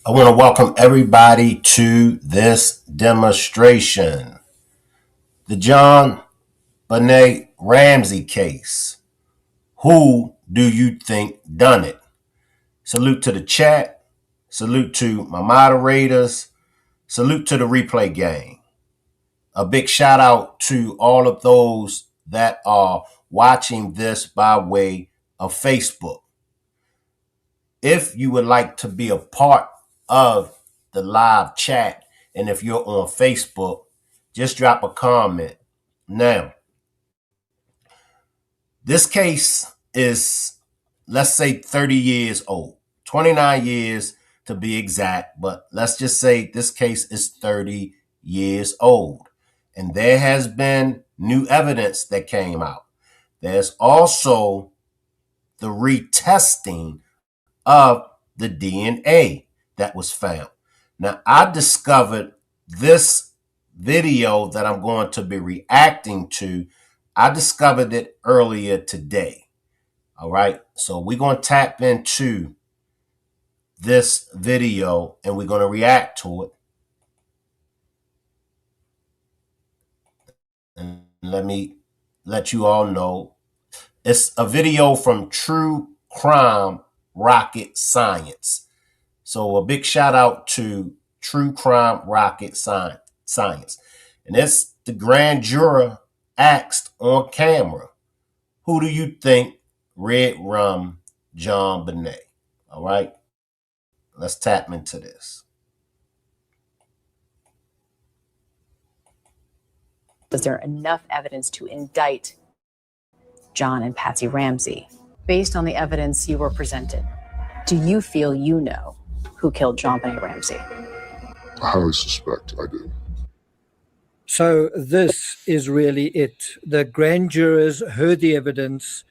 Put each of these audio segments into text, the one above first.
I want to welcome everybody to this demonstration. The JonBenet Ramsey case. Who do you think done it? Salute to the chat. Salute to my moderators. Salute to the replay gang. A big shout out to all of those that are watching this by way of Facebook. If you would like to be a part of the live chat, and if you're on Facebook, just drop a comment. Now, this case is, let's say, 30 years old, 29 years to be exact, but let's just say this case is 30 years old. And there has been new evidence that came out. There's also the retesting of the DNA that was found. Now, I discovered this video that I'm going to be reacting to. I discovered it earlier today. All right. So we're going to tap into this video and we're going to react to it. And let me let you all know it's a video from True Crime Rocket Science. So a big shout out to True Crime Rocket Science. And it's the grand juror asked on camera, who do you think Red Rum JonBenet? All right, let's tap into this. Was there enough evidence to indict John and Patsy Ramsey? Based on the evidence you were presented, do you feel you know who killed JonBenet Ramsey? I highly suspect I do. So this is really it. The grand jurors heard the evidence.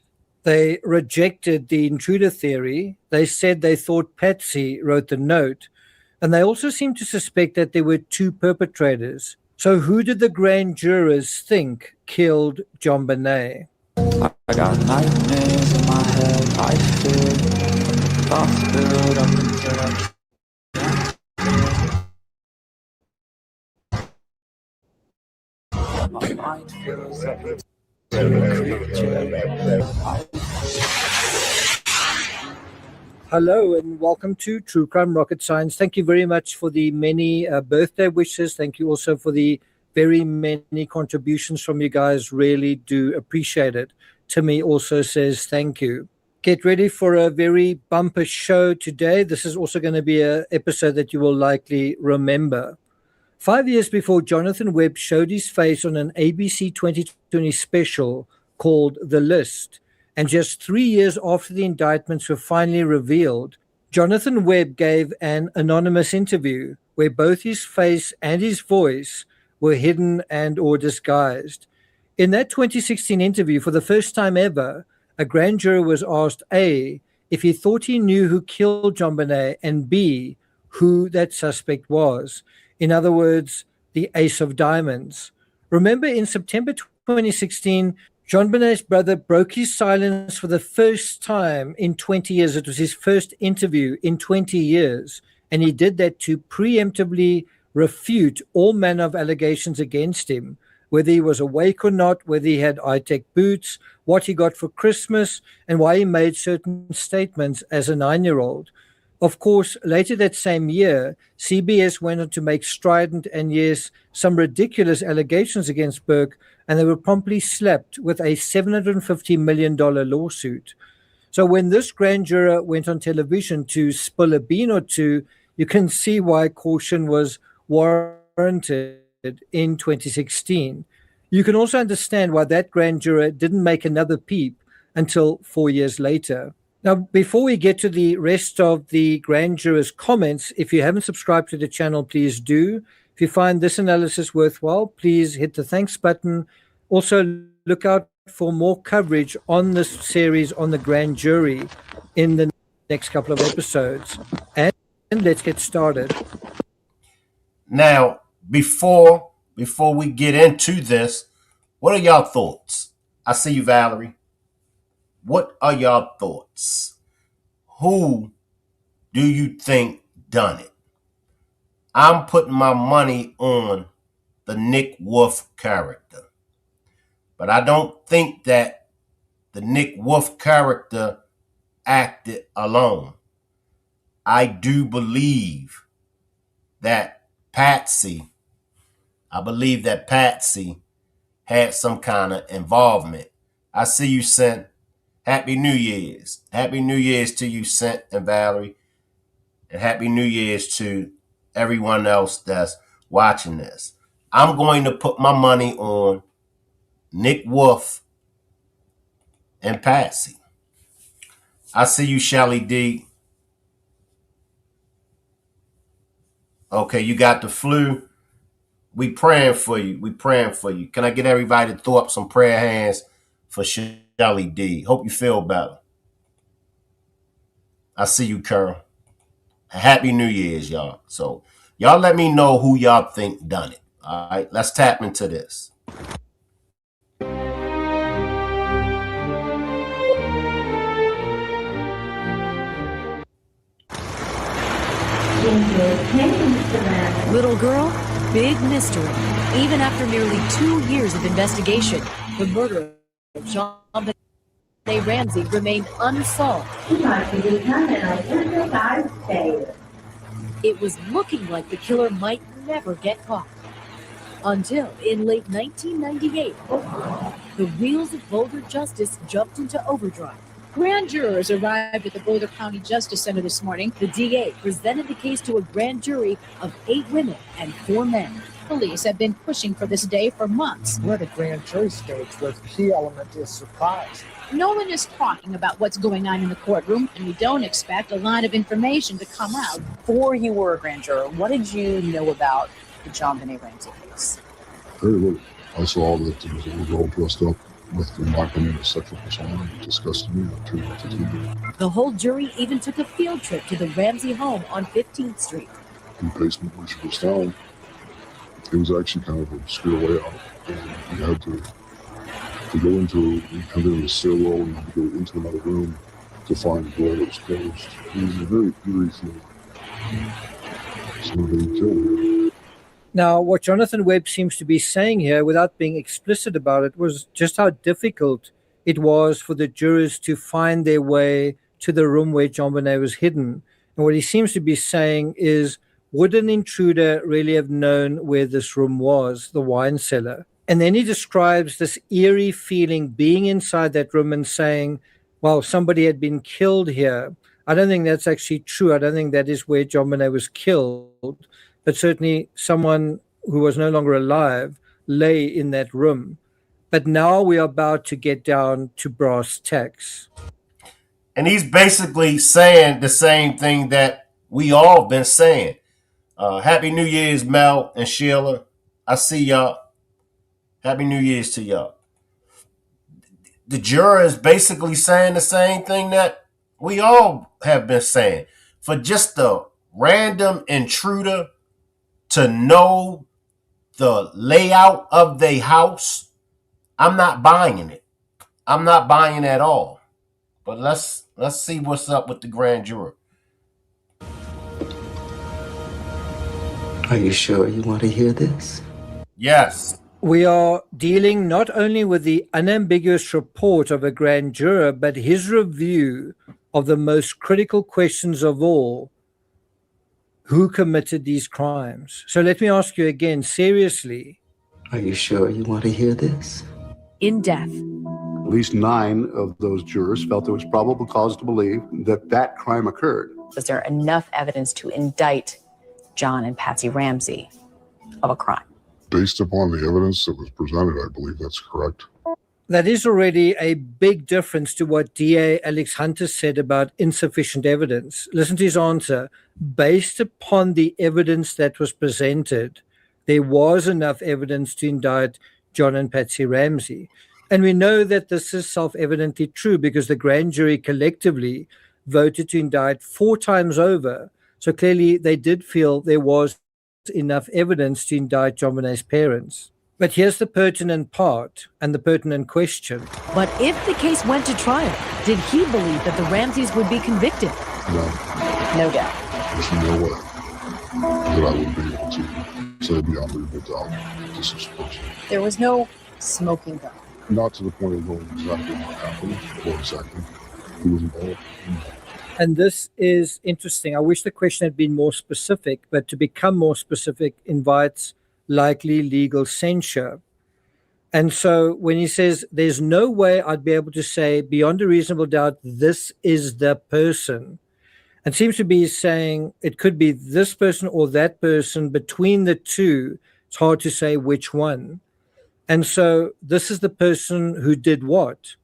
They rejected the intruder theory. They said they thought Patsy wrote the note. And they also seemed to suspect that there were two perpetrators. So who did the grand jurors think killed JonBenet? I got nightmares in my head. I fear thoughts build up until my mind feels like it's a creature. Hello and welcome to True Crime Rocket Science. Thank you very much for the many birthday wishes. Thank you also for the very many contributions from you guys. Really do appreciate it. Timmy also says thank you. Get ready for a very bumper show today. This is also going to be an episode that you will likely remember. 5 years before Jonathan Webb showed his face on an ABC 2020 special called The List, and just 3 years after the indictments were finally revealed, Jonathan Webb gave an anonymous interview where both his face and his voice were hidden and or disguised. In that 2016 interview, for the first time ever, a grand juror was asked A, if he thought he knew who killed JonBenet, and B, who that suspect was. In other words, the Ace of Diamonds. Remember, in September 2016, JonBenet's brother broke his silence for the first time in 20 years. It was his first interview in 20 years. And he did that to preemptively refute all manner of allegations against him, whether he was awake or not, whether he had high-tech boots, what he got for Christmas, and why he made certain statements as a 9-year-old. Of course, later that same year, CBS went on to make strident and, yes, some ridiculous allegations against Burke, and they were promptly slapped with a $750 million lawsuit. So when this grand juror went on television to spill a bean or two, you can see why caution was warranted in 2016. You can also understand why that grand juror didn't make another peep until 4 years later. Now, before we get to the rest of the grand juror's comments, if you haven't subscribed to the channel, please do. If you find this analysis worthwhile, please hit the thanks button. Also, look out for more coverage on this series on the grand jury in the next couple of episodes. And let's get started. Now, before we get into this, what are y'all thoughts? I see you, Valerie. What are y'all thoughts? Who do you think done it? I'm putting my money on the Nick Wolf character. But I don't think that the Nick Wolf character acted alone. I do believe that Patsy had some kind of involvement. I see you, Sent. Happy New Year's. Happy New Year's to you, Sent and Valerie. And Happy New Year's to everyone else that's watching this. I'm going to put my money on Nick Wolf and Patsy. I see you, Shelly D. Okay, you got the flu. We praying for you. We praying for you. Can I get everybody to throw up some prayer hands for Shelly D? Hope you feel better. I see you, Curl. Happy New Year's, y'all. So y'all let me know who y'all think done it. All right, let's tap into this. Little girl, big mystery. Even after nearly 2 years of investigation, the murder of JonBenet Ramsey remained unsolved. It was looking like the killer might never get caught. Until in late 1998, the wheels of Boulder justice jumped into overdrive. Grand jurors arrived at the Boulder County Justice Center this morning. The DA presented the case to a grand jury of 8 women and 4 men. Police have been pushing for this day for months. We're at a grand jury stage where the key element is surprise. No one is talking about what's going on in the courtroom, and we don't expect a lot of information to come out. Before you were a grand juror, what did you know about the JonBenet Ramsey case? Very little. I saw that there was a little girl dressed up with the knocking a sexual persona and disgusted me and turned off the TV. The whole jury even took a field trip to the Ramsey home on 15th Street. In the basement where she was down, it was actually kind of an obscure layout. And you had to go into kind of a stairwell and go into another room to find the door that was closed. It was a very eerie feeling. Somebody killed her. Now, what Jonathan Webb seems to be saying here, without being explicit about it, was just how difficult it was for the jurors to find their way to the room where JonBenet was hidden. And what he seems to be saying is, would an intruder really have known where this room was, the wine cellar? And then he describes this eerie feeling being inside that room and saying, well, somebody had been killed here. I don't think that's actually true. I don't think that is where JonBenet was killed. But certainly someone who was no longer alive lay in that room. But now we are about to get down to brass tacks. And he's basically saying the same thing that we all been saying. Happy New Year's, Mel and Sheila. I see y'all. Happy New Year's to y'all. The juror is basically saying the same thing that we all have been saying. For just a random intruder to know the layout of their house, I'm not buying it. I'm not buying at all. But let's see what's up with the grand juror. Are you sure you want to hear this? Yes. We are dealing not only with the unambiguous report of a grand juror, but his review of the most critical questions of all. Who committed these crimes? So let me ask you again, seriously. Are you sure you want to hear this? In depth. At least 9 of those jurors felt there was probable cause to believe that that crime occurred. Was there enough evidence to indict John and Patsy Ramsey of a crime? Based upon the evidence that was presented, I believe that's correct. That is already a big difference to what DA Alex Hunter said about insufficient evidence. Listen to his answer. Based upon the evidence that was presented, there was enough evidence to indict John and Patsy Ramsey. And we know that this is self-evidently true because the grand jury collectively voted to indict 4 times over. So clearly they did feel there was enough evidence to indict JonBenet's parents. But here's the pertinent part and the pertinent question. But if the case went to trial, did he believe that the Ramseys would be convicted? No, No doubt. there's no way. that I would be able to say beyond a reasonable doubt this is the person. There was no smoking gun. Not to the point of knowing exactly what happened or exactly who was involved. And this is interesting. I wish the question had been more specific, but to become more specific invites likely legal censure. And so when he says there's no way I'd be able to say beyond a reasonable doubt this is the person, it seems to be saying it could be this person or that person. Between the two, it's hard to say which one. And so this is the person who did what,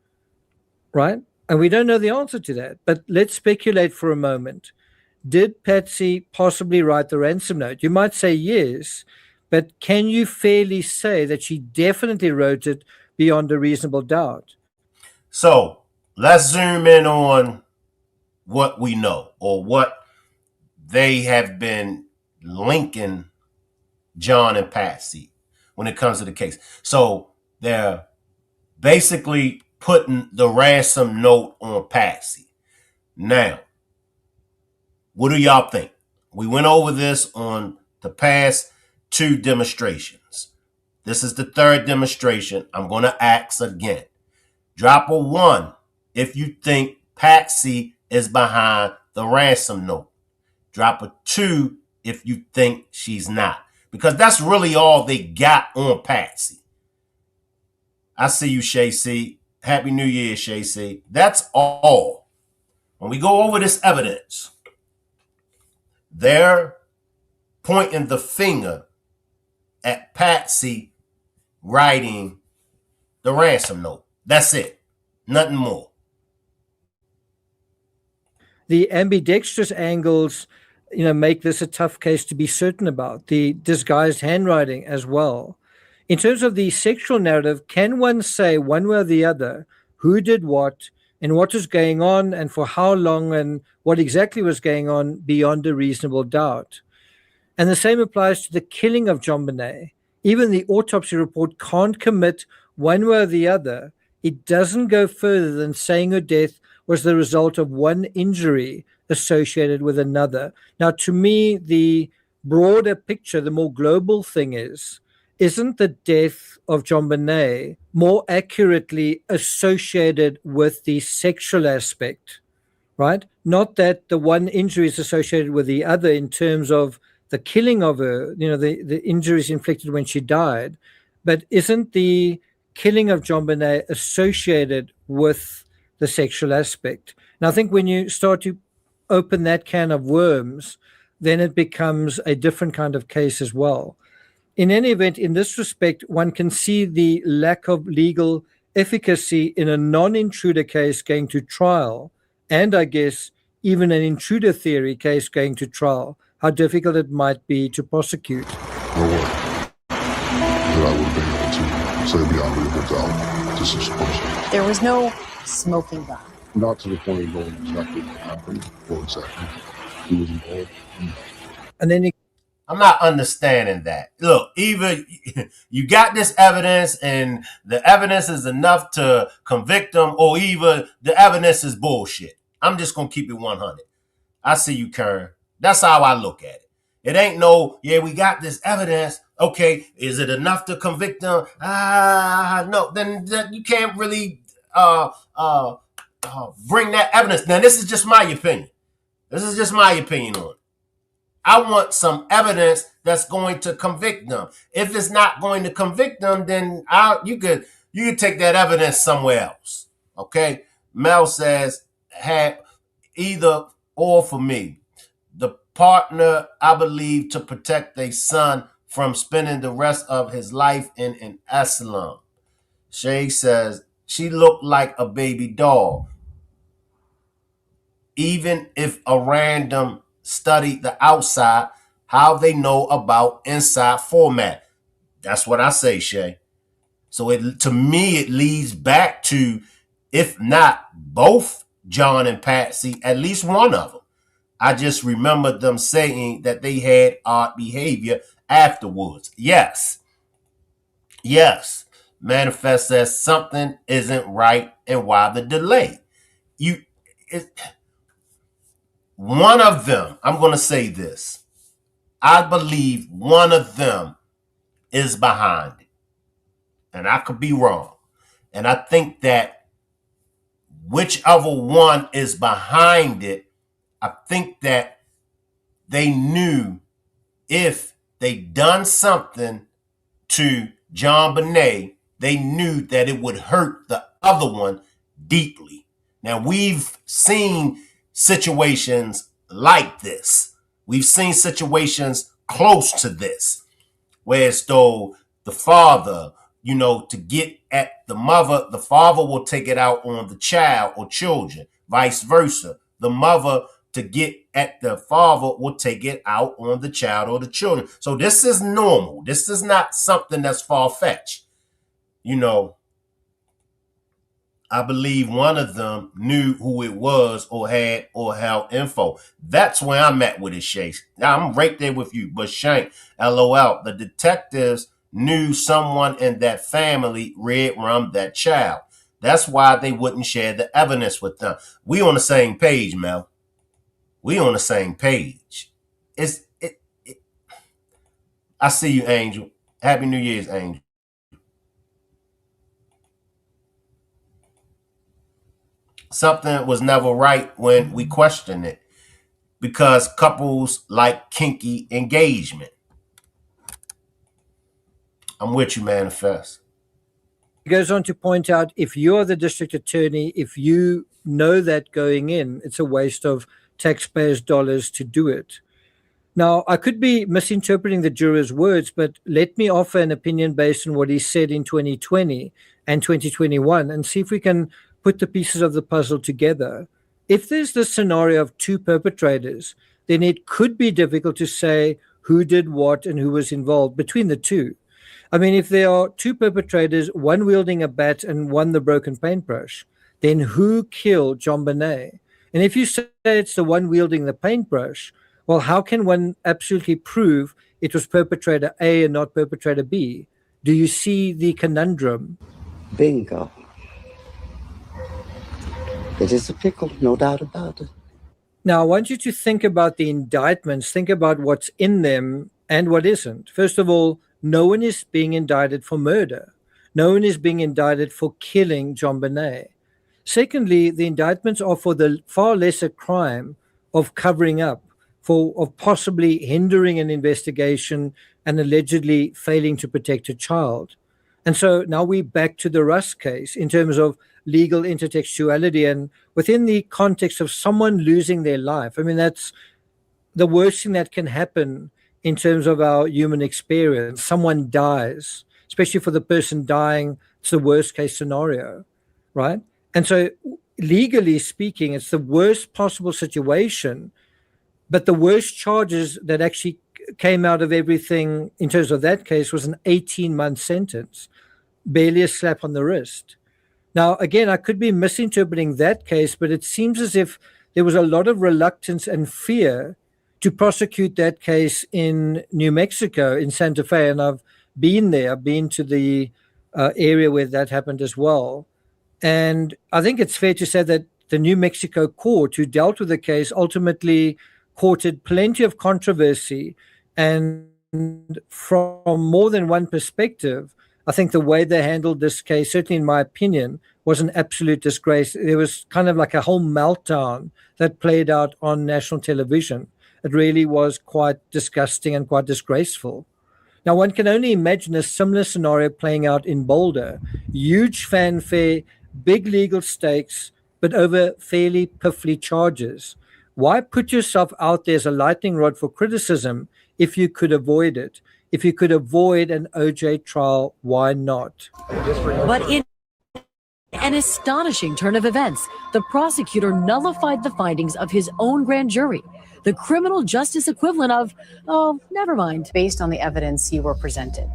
right? And we don't know the answer to that. But let's speculate for a moment. Did Patsy possibly write the ransom note? You might say yes, but can you fairly say that she definitely wrote it beyond a reasonable doubt? So let's zoom in on what we know, or what they have been linking John and Patsy when it comes to the case. So they're basically putting the ransom note on Patsy. Now, what do y'all think? We went over this on the past two demonstrations. This is the third demonstration. I'm going to ask again. Drop a 1 if you think Patsy is behind the ransom note. Drop a 2 if you think she's not. Because that's really all they got on Patsy. I see you, Shay C. Happy New Year, Shay C. That's all. When we go over this evidence, they're pointing the finger at Patsy writing the ransom note. That's it. Nothing more. The ambidextrous angles, make this a tough case to be certain about. The disguised handwriting as well. In terms of the sexual narrative, can one say one way or the other who did what and what was going on and for how long and what exactly was going on beyond a reasonable doubt? And the same applies to the killing of JonBenet. Even the autopsy report can't commit one way or the other. It doesn't go further than saying her death was the result of one injury associated with another. Now, to me, the broader picture, the more global thing isn't the death of JonBenet more accurately associated with the sexual aspect, right? Not that the one injury is associated with the other in terms of the killing of her, the injuries inflicted when she died, but isn't the killing of JonBenet associated with the sexual aspect? And I think when you start to open that can of worms, then it becomes a different kind of case as well. In any event, in this respect, one can see the lack of legal efficacy in a non-intruder case going to trial, and I guess even an intruder theory case going to trial, how difficult it might be to prosecute. No way that I would be able to say beyond a reasonable doubt this is the person. There was no smoking gun. Not to the point of knowing exactly what happened or exactly who was involved. And then I'm not understanding that. Look, either you got this evidence and the evidence is enough to convict them, or either the evidence is bullshit. I'm just going to keep it 100. I see you, Kern. That's how I look at it. It ain't no, we got this evidence. Okay, is it enough to convict them? No, then you can't really bring that evidence. Now, this is just my opinion. This is just my opinion on it. I want some evidence that's going to convict them. If it's not going to convict them, then you could take that evidence somewhere else. Okay? Mel says, have either or for me. The partner, I believe, to protect a son from spending the rest of his life in an asylum. Shay says, she looked like a baby doll. Even if a random studied the outside, how they know about inside format. That's what I say, Shay. So to me, it leads back to, if not both John and Patsy, at least one of them. I just remember them saying that they had odd behavior afterwards. Yes. Manifest as something isn't right, and why the delay. One of them, I'm going to say this. I believe one of them is behind it. And I could be wrong. And I think that whichever one is behind it, I think that they knew if they done something to JonBenet, they knew that it would hurt the other one deeply. Now, we've seen situations like this. We've seen situations close to this, where as though the father, to get at the mother, the father will take it out on the child or children, vice versa. The mother, to get at the father, will take it out on the child or the children. So this is normal. This is not something that's far-fetched. I believe one of them knew who it was or had info. That's where I'm at with it, Shay. Now, I'm right there with you. But Shank, LOL, the detectives knew someone in that family red rum that child. That's why they wouldn't share the evidence with them. We on the same page, Mel. We on the same page. I see you, Angel. Happy New Year's, Angel. Something was never right when we questioned it, because couples like kinky engagement. I'm with you, Manifest. He goes on to point out, if you're the district attorney, if you know that going in, it's a waste of taxpayers' dollars to do it. Now, I could be misinterpreting the juror's words, but let me offer an opinion based on what he said in 2020 and 2021 and see if we can put the pieces of the puzzle together. If there's the scenario of two perpetrators, then it could be difficult to say who did what and who was involved between the two. I mean, if there are two perpetrators, one wielding a bat and one the broken paintbrush, then who killed JonBenet? And if you say it's the one wielding the paintbrush, well, how can one absolutely prove it was perpetrator A and not perpetrator B? Do you see the conundrum? Bingo. It is a pickle, no doubt about it. Now, I want you to think about the indictments, think about what's in them and what isn't. First of all, no one is being indicted for murder. No one is being indicted for killing JonBenet. Secondly, the indictments are for the far lesser crime of covering up, of possibly hindering an investigation and allegedly failing to protect a child. And so now we're back to the Russ case in terms of legal intertextuality and within the context of someone losing their life. I mean, that's the worst thing that can happen in terms of our human experience. Someone dies, especially for the person dying, it's the worst case scenario, right? And so legally speaking, it's the worst possible situation, but the worst charges that actually came out of everything in terms of that case was an 18-month sentence, barely a slap on the wrist. Now, again, I could be misinterpreting that case, but it seems as if there was a lot of reluctance and fear to prosecute that case in New Mexico, in Santa Fe, and I've been there. I've been to the area where that happened as well. And I think it's fair to say that the New Mexico court who dealt with the case ultimately courted plenty of controversy. And from more than one perspective, I think the way they handled this case, certainly in my opinion, was an absolute disgrace. There was kind of like a whole meltdown that played out on national television. It really was quite disgusting and quite disgraceful. Now, one can only imagine a similar scenario playing out in Boulder. Huge fanfare, big legal stakes, but over fairly piffly charges. Why put yourself out there as a lightning rod for criticism if you could avoid it? If you could avoid an OJ trial, why not? But in an astonishing turn of events, the prosecutor nullified the findings of his own grand jury, the criminal justice equivalent of, oh, never mind. Based on the evidence you were presented,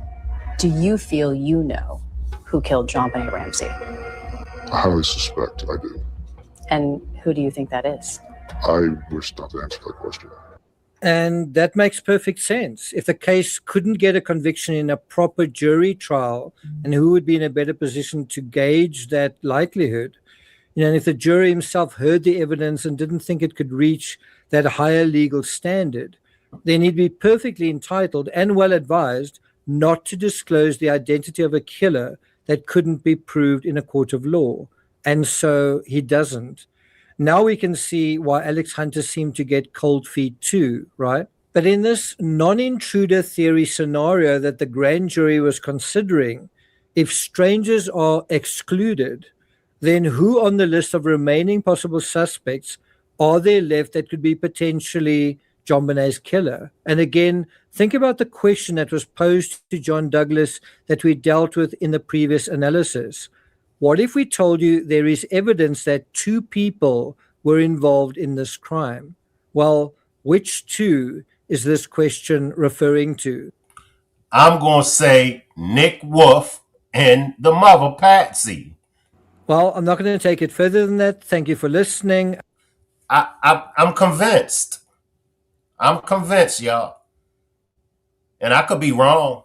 do you feel you know who killed JonBenet Ramsey? I highly suspect I do. And who do you think that is? I wish not to answer that question. And that makes perfect sense. If the case couldn't get a conviction in a proper jury trial, and who would be in a better position to gauge that likelihood? And if the jury himself heard the evidence and didn't think it could reach that higher legal standard, then he'd be perfectly entitled and well advised not to disclose the identity of a killer that couldn't be proved in a court of law. And so he doesn't. Now we can see why Alex Hunter seemed to get cold feet too, right? But in this non-intruder theory scenario that the grand jury was considering, if strangers are excluded, then who on the list of remaining possible suspects are there left that could be potentially JonBenet's killer? And again, think about the question that was posed to John Douglas that we dealt with in the previous analysis. What if we told you there is evidence that 2 people were involved in this crime? Well, which 2 is this question referring to? I'm going to say Nick Wolf and the mother, Patsy. Well, I'm not going to take it further than that. Thank you for listening. I'm convinced. I'm convinced, y'all. And I could be wrong,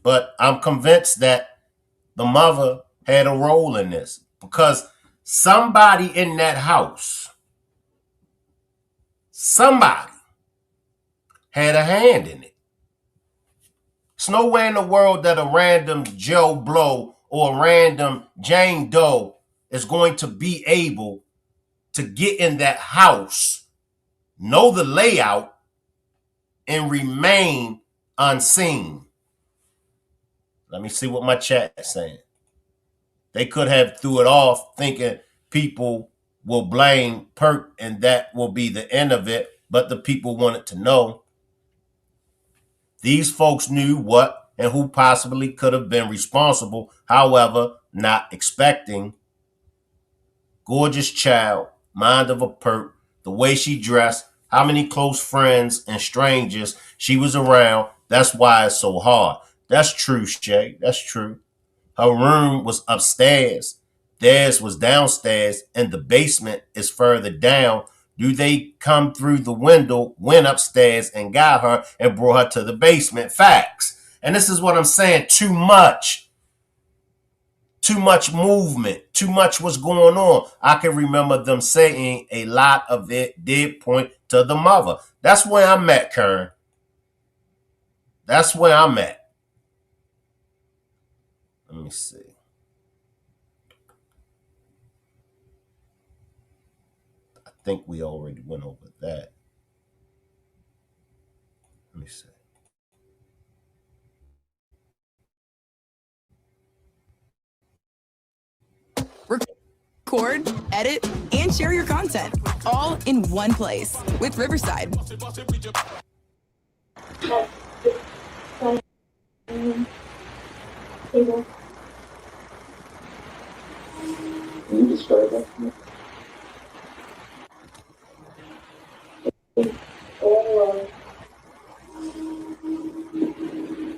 but I'm convinced that the mother had a role in this because somebody in that house, somebody had a hand in it. It's nowhere in the world that a random Joe Blow or a random Jane Doe is going to be able to get in that house, know the layout, and remain unseen. Let me see what my chat is saying. They could have threw it off thinking people will blame Perk and that will be the end of it, but the people wanted to know. These folks knew what and who possibly could have been responsible, however, not expecting. Gorgeous child, mind of a Perk, the way she dressed, how many close friends and strangers she was around. That's why it's so hard. That's true, Shay. That's true. Her room was upstairs. Theirs was downstairs, and the basement is further down. Do they come through the window, went upstairs, and got her and brought her to the basement? Facts. And this is what I'm saying. Too much. Too much movement. Too much was going on. I can remember them saying a lot of it did point to the mother. That's where I'm at, Karen. That's where I'm at. Let me see. I think we already went over that. Let me see. Record, edit, and share your content all in one place with Riverside. You describe that to me.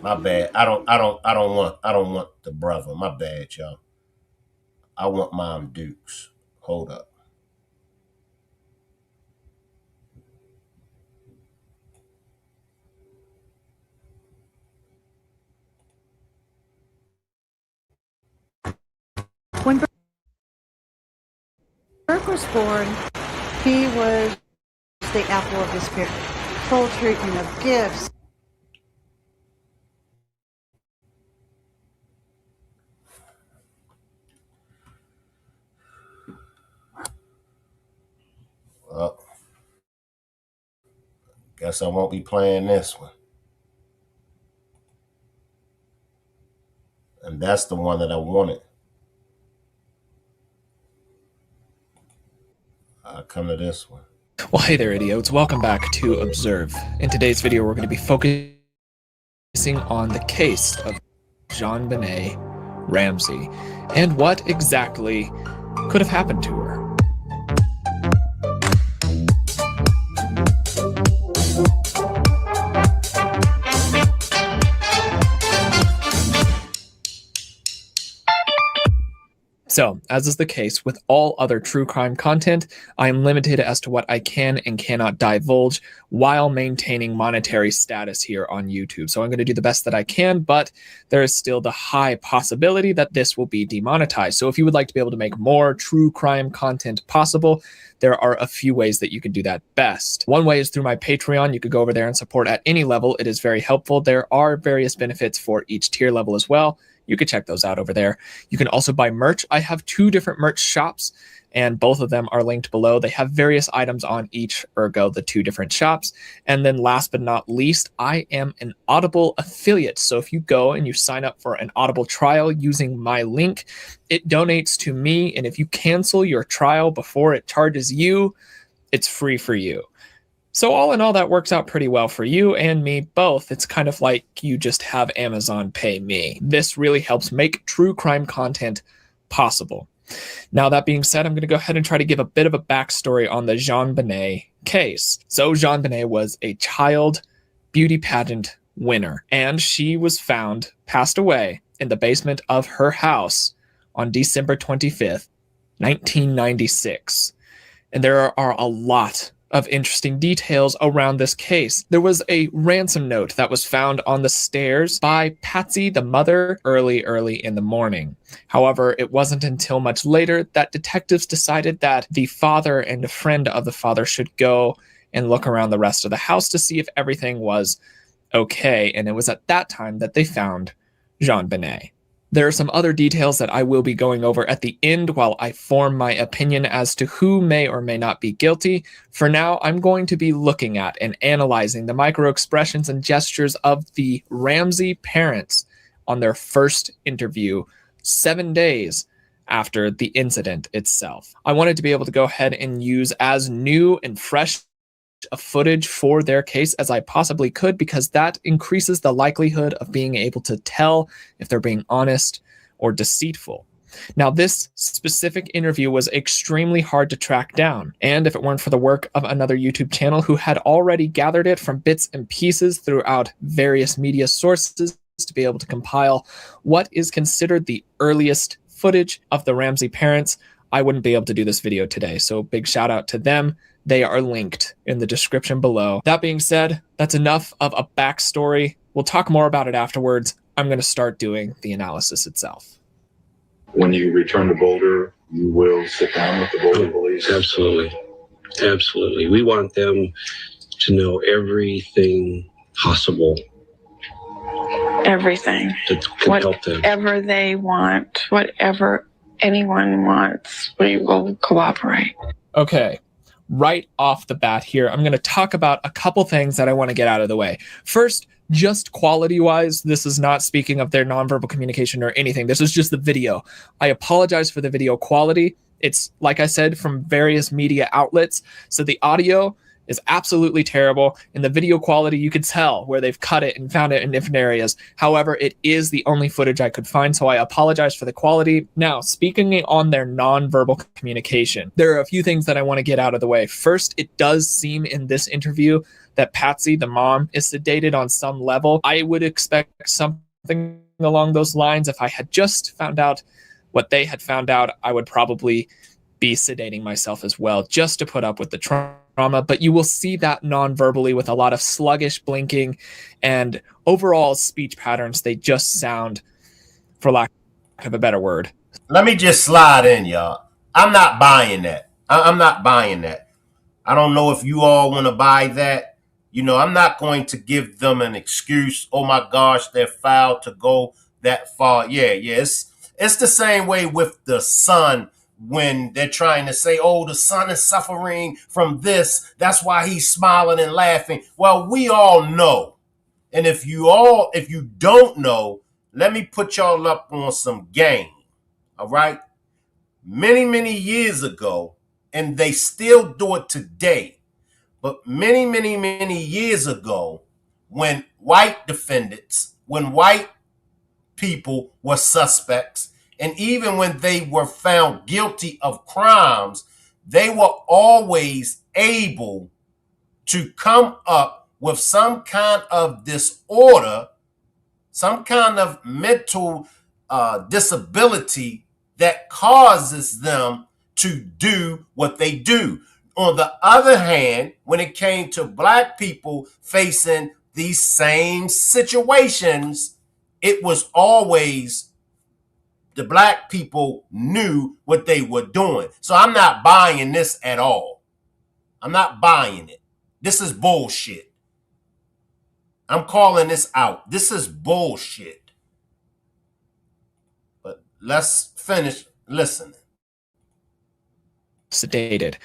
My bad. I don't want the brother. My bad, y'all. I want Mom Dukes. Hold up. When Burke was born, he was the apple of his parents. Full treatment of gifts. Well, guess I won't be playing this one. And that's the one that I wanted. I'll come to this one. Well, hey there, idiots. Welcome back to Observe. In today's video, we're going to be focusing on the case of JonBenet Ramsey and what exactly could have happened to her. So, as is the case with all other true crime content, I am limited as to what I can and cannot divulge while maintaining monetary status here on YouTube. So I'm going to do the best that I can, but there is still the high possibility that this will be demonetized. So if you would like to be able to make more true crime content possible, there are a few ways that you can do that best. One way is through my Patreon. You could go over there and support at any level. It is very helpful. There are various benefits for each tier level as well. You could check those out over there. You can also buy merch. I have 2 different merch shops, and both of them are linked below. They have various items on each, ergo the 2 different shops. And then last but not least, I am an Audible affiliate. So if you go and you sign up for an Audible trial using my link, it donates to me. And if you cancel your trial before it charges you, it's free for you. So all in all, that works out pretty well for you and me both. It's kind of like you just have Amazon pay me. This really helps make true crime content possible. Now, that being said, I'm going to go ahead and try to give a bit of a backstory on the JonBenet case. So JonBenet was a child beauty pageant winner, and she was found passed away in the basement of her house on December 25th, 1996. And there are a lot of interesting details around this case. There was a ransom note that was found on the stairs by Patsy, the mother, early in the morning. However, it wasn't until much later that detectives decided that the father and a friend of the father should go and look around the rest of the house to see if everything was okay. And it was at that time that they found JonBenet. There are some other details that I will be going over at the end while I form my opinion as to who may or may not be guilty. For now, I'm going to be looking at and analyzing the micro-expressions and gestures of the Ramsey parents on their first interview 7 days after the incident itself. I wanted to be able to go ahead and use as new and fresh a footage for their case as I possibly could, because that increases the likelihood of being able to tell if they're being honest or deceitful. Now, this specific interview was extremely hard to track down, and if it weren't for the work of another YouTube channel who had already gathered it from bits and pieces throughout various media sources to be able to compile what is considered the earliest footage of the Ramsey parents, I wouldn't be able to do this video today. So big shout out to them. They are linked in the description below. That being said, that's enough of a backstory. We'll talk more about it afterwards. I'm going to start doing the analysis itself. When you return to Boulder, you will sit down with the Boulder police? Absolutely. Absolutely. We want them to know everything possible. Everything. That can help them. Whatever they want, whatever anyone wants, we will cooperate. Okay. Right off the bat here, I'm going to talk about a couple things that I want to get out of the way. First, just quality-wise, this is not speaking of their nonverbal communication or anything. This is just the video. I apologize for the video quality. It's, like I said, from various media outlets. So the audio is absolutely terrible. In the video quality, you could tell where they've cut it and found it in different areas. However, it is the only footage I could find, so I apologize for the quality. Now, speaking on their nonverbal communication, there are a few things that I want to get out of the way. First, it does seem in this interview that Patsy, the mom, is sedated on some level. I would expect something along those lines. If I had just found out what they had found out, I would probably be sedating myself as well, just to put up with the trauma. But you will see that non-verbally with a lot of sluggish blinking and overall speech patterns. They just sound, for lack of a better word. Let me just slide in, y'all. I'm not buying that. I'm not buying that. I don't know if you all want to buy that. You know, I'm not going to give them an excuse. Oh my gosh, they're foul to go that far. Yeah, it's the same way with the son. When they're trying to say, oh, the son is suffering from this, that's why he's smiling and laughing. Well, we all know. And if you don't know, let me put y'all up on some game. All right. Many years ago, and they still do it today, but many years ago, when white defendants, when white people were suspects, and even when they were found guilty of crimes, they were always able to come up with some kind of disorder, some kind of mental disability that causes them to do what they do. On the other hand, when it came to black people facing these same situations, it was always the black people knew what they were doing. So I'm not buying this at all. I'm not buying it. This is bullshit. I'm calling this out. This is bullshit. But let's finish listening. Sedated.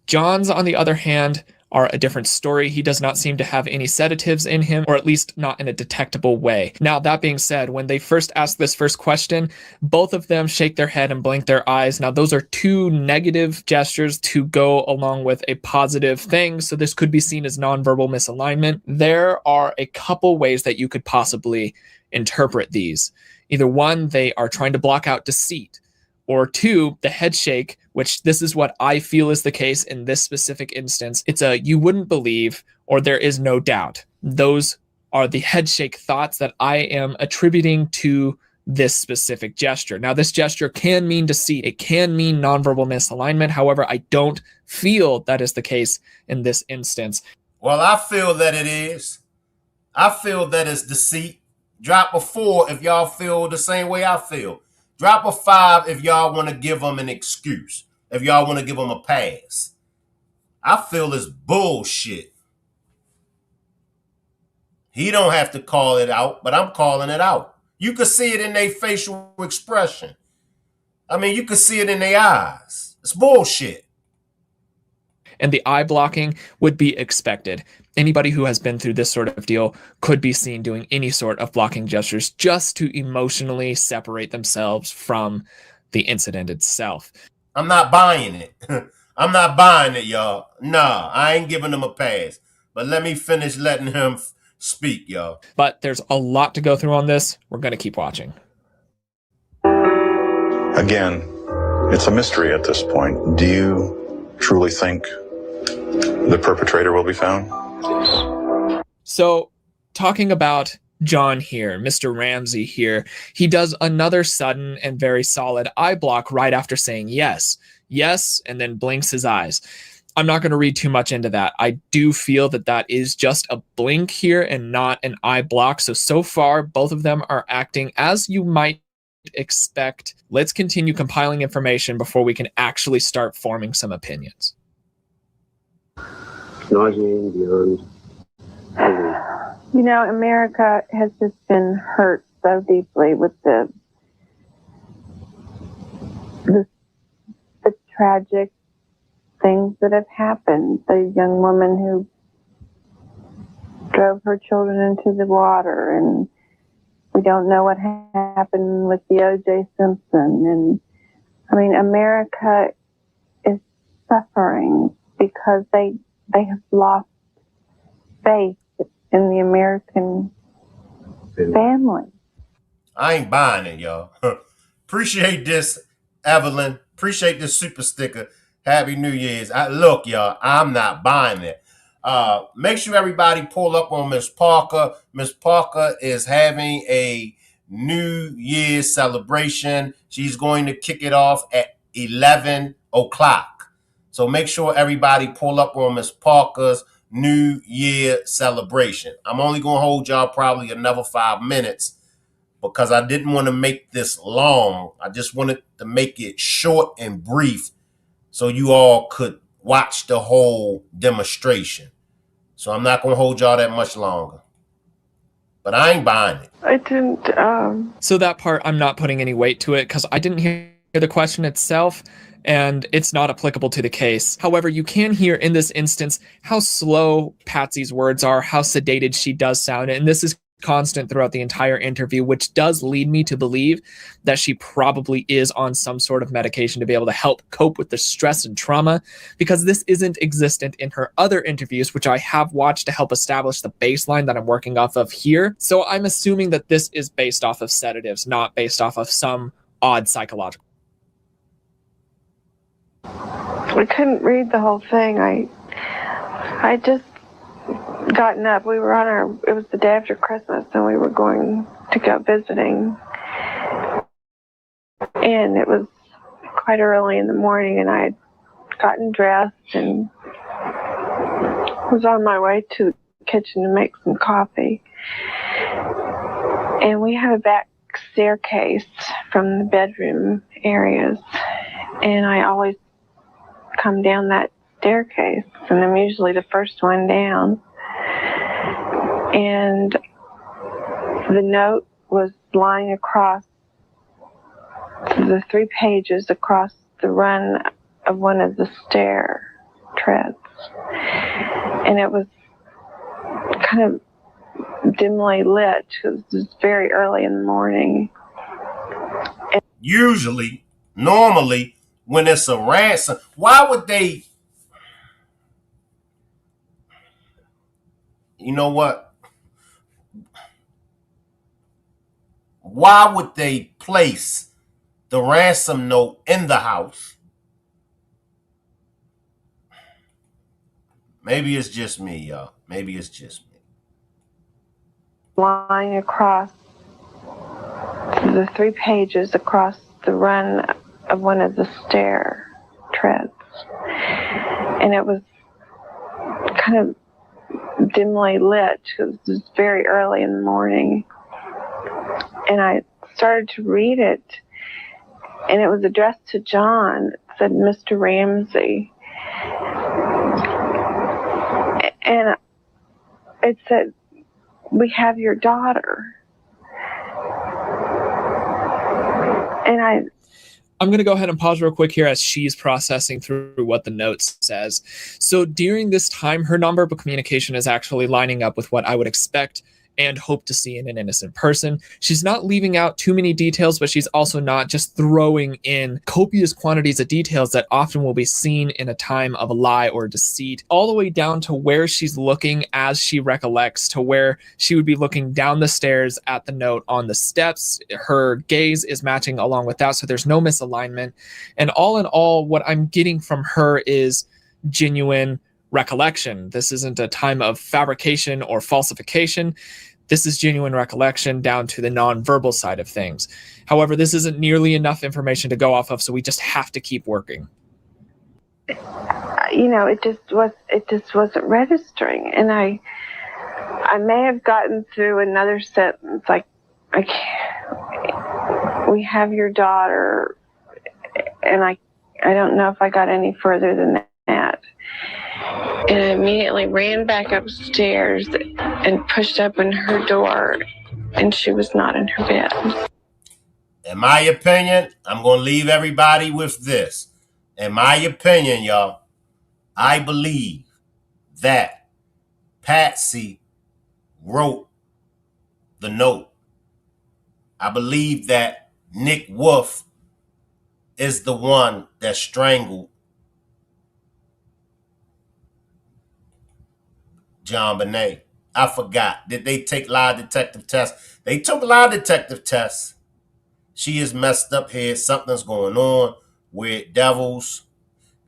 John's, on the other hand, are a different story. He does not seem to have any sedatives in him, or at least not in a detectable way. Now, that being said, when they first ask this first question, both of them shake their head and blink their eyes. Now, those are two negative gestures to go along with a positive thing, so this could be seen as nonverbal misalignment. There are a couple ways that you could possibly interpret these. Either one, they are trying to block out deceit, or two, the head shake, which this is what I feel is the case in this specific instance. It's a you wouldn't believe, or there is no doubt. Those are the head shake thoughts that I am attributing to this specific gesture. Now, this gesture can mean deceit. It can mean nonverbal misalignment. However, I don't feel that is the case in this instance. Well, I feel that it is. I feel that it's deceit. Drop a 4 if y'all feel the same way I feel. Drop a 5 if y'all want to give them an excuse. If y'all want to give them a pass. I feel it's bullshit. He don't have to call it out, but I'm calling it out. You could see it in their facial expression. I mean, you could see it in their eyes. It's bullshit. And the eye blocking would be expected. Anybody who has been through this sort of deal could be seen doing any sort of blocking gestures just to emotionally separate themselves from the incident itself. I'm not buying it. I'm not buying it, y'all. Nah, I ain't giving him a pass. But let me finish letting him speak, y'all. But there's a lot to go through on this. We're going to keep watching. Again, it's a mystery at this point. Do you truly think the perpetrator will be found? So, talking about John here, Mr. Ramsey here, he does another sudden and very solid eye block right after saying yes. Yes, and then blinks his eyes. I'm not going to read too much into that. I do feel that that is just a blink here and not an eye block. So far, both of them are acting as you might expect. Let's continue compiling information before we can actually start forming some opinions. Nauseating beyond. You know, America has just been hurt so deeply with the tragic things that have happened. The young woman who drove her children into the water, and we don't know what happened with the O.J. Simpson. And I mean, America is suffering because they have lost faith in the American family. I ain't buying it, y'all. Appreciate this, Evelyn. Appreciate this super sticker. Happy New Year's. Look, y'all, I'm not buying it. Make sure everybody pull up on Miss Parker. Miss Parker is having a New Year's celebration. She's going to kick it off at 11 o'clock. So make sure everybody pull up on Miss Parker's New Year celebration. I'm only going to hold y'all probably another 5 minutes because I didn't want to make this long. I just wanted to make it short and brief so you all could watch the whole demonstration. So I'm not going to hold y'all that much longer. But I ain't buying it. I didn't. So that part, I'm not putting any weight to it because I didn't hear the question itself, and it's not applicable to the case. However, you can hear in this instance how slow Patsy's words are, how sedated she does sound, and this is constant throughout the entire interview, which does lead me to believe that she probably is on some sort of medication to be able to help cope with the stress and trauma, because this isn't existent in her other interviews, which I have watched to help establish the baseline that I'm working off of here. So I'm assuming that this is based off of sedatives, not based off of some odd psychological. I couldn't read the whole thing. I just gotten up. We were it was the day after Christmas, and we were going to go visiting. And it was quite early in the morning, and I had gotten dressed and was on my way to the kitchen to make some coffee. And we have a back staircase from the bedroom areas, and I always come down that staircase, and I'm usually the first one down. And the note was lying across the 3 pages across the run of one of the stair treads. And it was kind of dimly lit because it was very early in the morning. Usually, normally, when it's a ransom, why would they, you know what? Why would they place the ransom note in the house? Maybe it's just me, y'all. Maybe it's just me. Lying across the 3 pages across the run of one of the stair treads. And it was kind of dimly lit because it was very early in the morning. And I started to read it, and it was addressed to John. It said, Mr. Ramsey. And it said, we have your daughter. And I'm going to go ahead and pause real quick here as she's processing through what the note says. So during this time, her nonverbal communication is actually lining up with what I would expect and hope to see in an innocent person. She's not leaving out too many details, but she's also not just throwing in copious quantities of details that often will be seen in a time of a lie or deceit, all the way down to where she's looking as she recollects, to where she would be looking down the stairs at the note on the steps. Her gaze is matching along with that, so there's no misalignment. And all in all, what I'm getting from her is genuine recollection. This isn't a time of fabrication or falsification. This is genuine recollection down to the nonverbal side of things. However, this isn't nearly enough information to go off of, so we just have to keep working. You know, it just wasn't registering. And I may have gotten through another sentence like, we have your daughter, and I don't know if I got any further than that. And I immediately ran back upstairs and pushed open her door, and she was not in her bed. In my opinion, I'm going to leave everybody with this. In my opinion, y'all, I believe that Patsy wrote the note. I believe that Nick Wolf is the one that strangled JonBenet. I forgot. Did they take lie detective tests? They took lie detective tests. She is messed up here. Something's going on with Devils.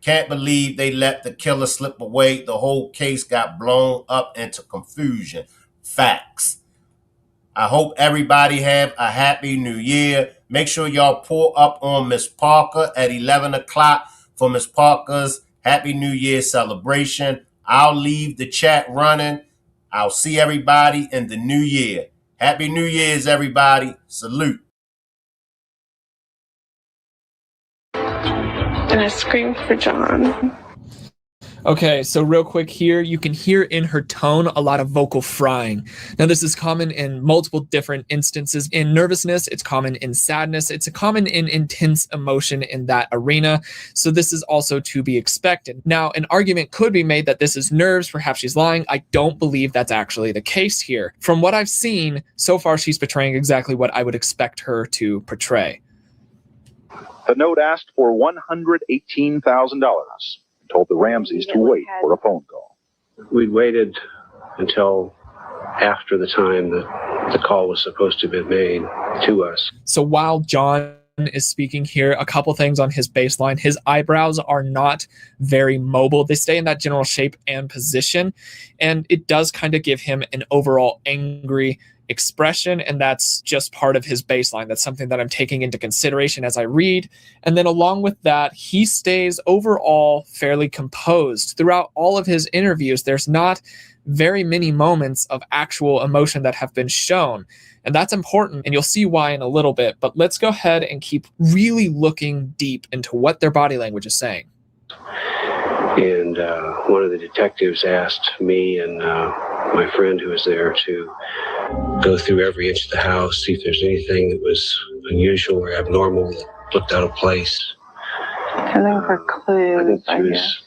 Can't believe they let the killer slip away. The whole case got blown up into confusion. Facts. I hope everybody have a happy new year. Make sure y'all pull up on Miss Parker at 11 o'clock for Miss Parker's Happy New Year celebration. I'll leave the chat running. I'll see everybody in the new year. Happy New Year's, everybody. Salute. And I screamed for John. Okay, so real quick here, you can hear in her tone a lot of vocal frying. Now, this is common in multiple different instances. In nervousness, it's common in sadness. It's common in intense emotion in that arena. So this is also to be expected. Now, an argument could be made that this is nerves. Perhaps she's lying. I don't believe that's actually the case here. From what I've seen, so far, she's portraying exactly what I would expect her to portray. The note asked for $118,000. Told the Ramseys to wait for a phone call. We waited until after the time that the call was supposed to have been made to us. So while John is speaking here, a couple things on his baseline. His eyebrows are not very mobile. They stay in that general shape and position, and it does kind of give him an overall angry expression, and that's just part of his baseline. That's something that I'm taking into consideration as I read. And then along with that, he stays overall fairly composed throughout all of his interviews. There's not very many moments of actual emotion that have been shown. And that's important, and you'll see why in a little bit. But let's go ahead and keep really looking deep into what their body language is saying. And one of the detectives asked me and my friend who was there to go through every inch of the house, see if there's anything that was unusual or abnormal, that looked out of place. Looking for clues, I think she was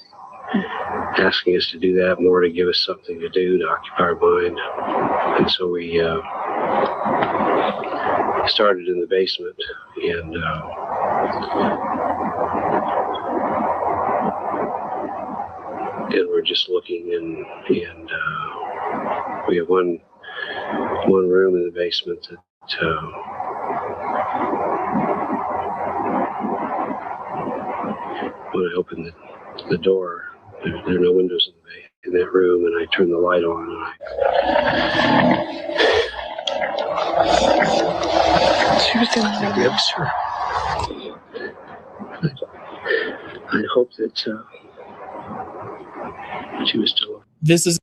asking us to do that more, to give us something to do, to occupy our mind. And so we started in the basement, and we're just looking, and we have one room in the basement that when I open the door, there are no windows in that room, and I turn the light on, and she was in the ribs. I hope that she was still. This is